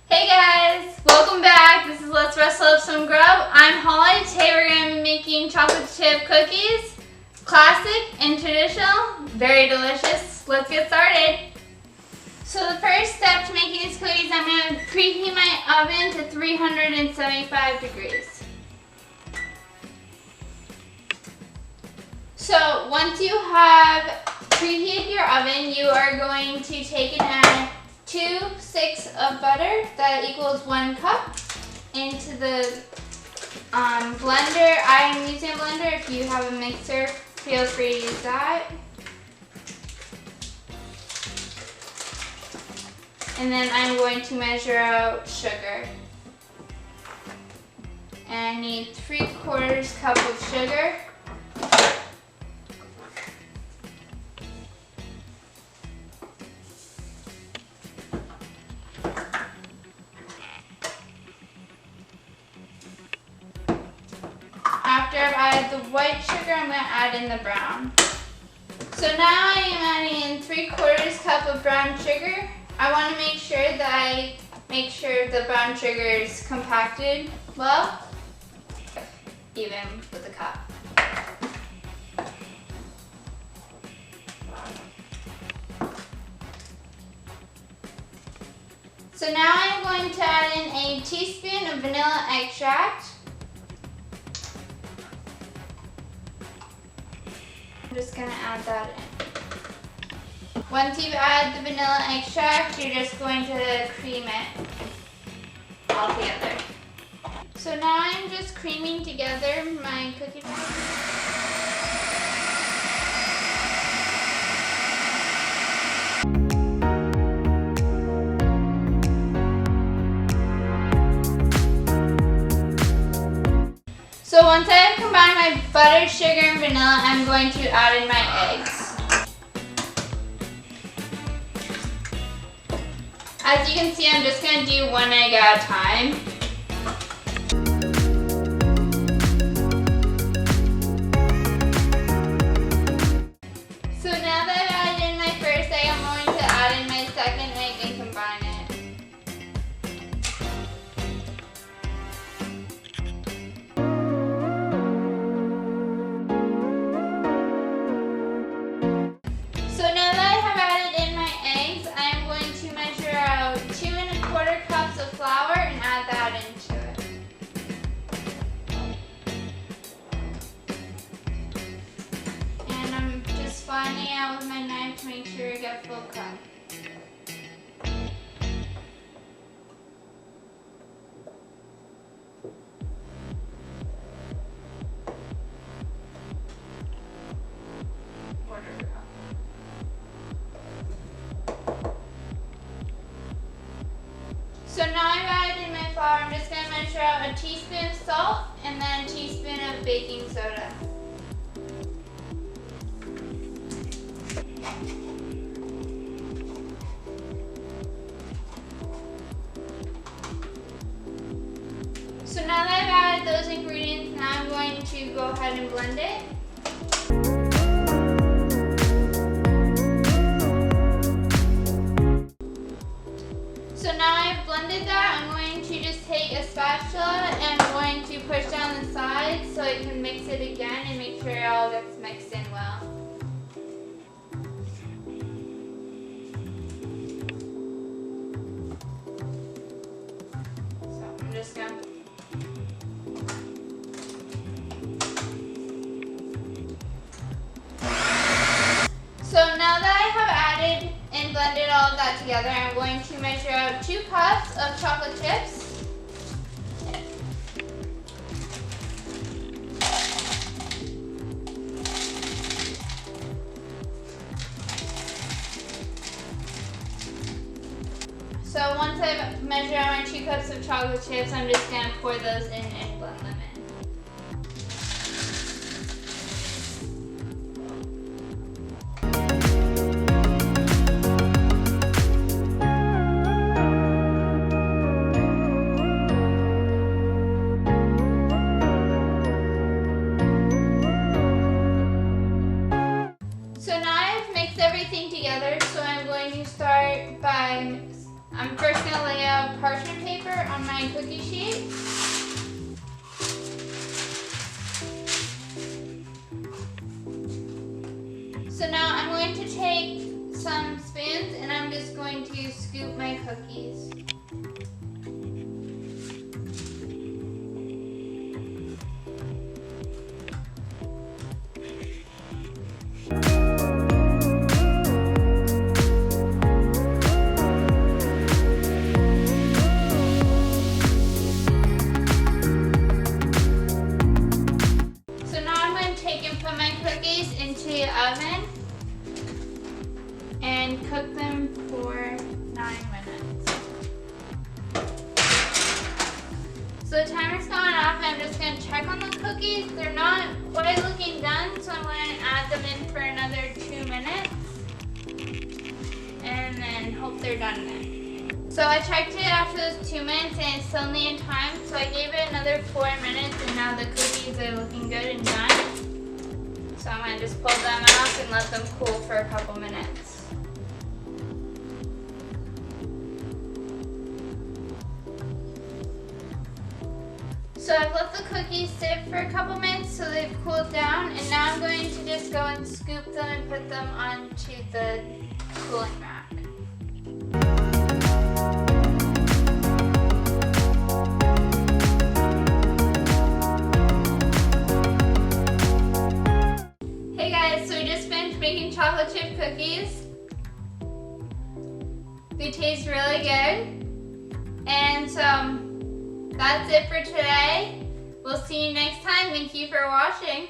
Hey guys, welcome back. This is Let's Wrestle Up Some Grub. I'm Holly. Today we're going to be making chocolate chip cookies. Classic and traditional, very delicious. Let's get started. So the first step to making these cookies, I'm going to preheat my oven to 375 degrees. So once you have preheated your oven, you are going to take and add 2 sticks of butter, that equals 1 cup, into the blender. I'm using a blender. If you have a mixer, feel free to use that. And then I'm going to measure out sugar. And I need 3/4 cup of sugar. After I've added the white sugar, I'm going to add in the brown. So now I am adding in 3/4 cup of brown sugar. I want to make sure that the brown sugar is compacted well, even with the cup. So now I'm going to add in a teaspoon of vanilla extract. I'm just going to add that in. Once you've added the vanilla extract, you're just going to cream it all together. So now I'm just creaming together my cookie dough. So once I've combined my butter, sugar, and vanilla, I'm going to add in my eggs. As you can see, I'm just going to do 1 egg at a time. So now that I've added in my first egg, I'm going to add in my second egg and combine it. So now that I have added in my eggs, I am going to measure out 2 1/4 cups of flour and add that into it. And I'm just flattening out with my knife to make sure I get full cut. So now I've added in my flour, I'm just going to measure out a teaspoon of salt and then a teaspoon of baking soda. So now that I've added those ingredients, now I'm going to go ahead and blend it. So now I've blended that, I'm going to just take a spatula and I'm going to push down the sides so I can mix it again and make sure it all gets mixed in well. So I'm just going to So now that I have added and blended all of that together, I'm going to measure out 2 cups of chocolate chips. So once I've measured out my 2 cups of chocolate chips, I'm just going to pour those in and blend them in. everything together, so I'm going to start by, I'm first going to lay out parchment my cookie sheet. So now I'm going to take some spoons and I'm just going to scoop my cookies. So now I'm going to take and put my cookies into the oven and cook them for 9 minutes. So the timer's going off and I'm just going to check on the cookies. They're not quite looking done, so I'm going to add them in for another 2 minutes and then hope they're done then. So I checked it after those 2 minutes and it's still in the time, so I gave it another 4 minutes and now the cookies are looking good and done. So I'm going to just pull them out and let them cool for a couple minutes. So I've let the cookies sit for a couple minutes so they've cooled down, and now I'm going to just go and scoop them and put them onto the cooling rack. Hey guys, so we just finished making chocolate chip cookies. They taste really good. And so that's it for today. We'll see you next time. Thank you for watching.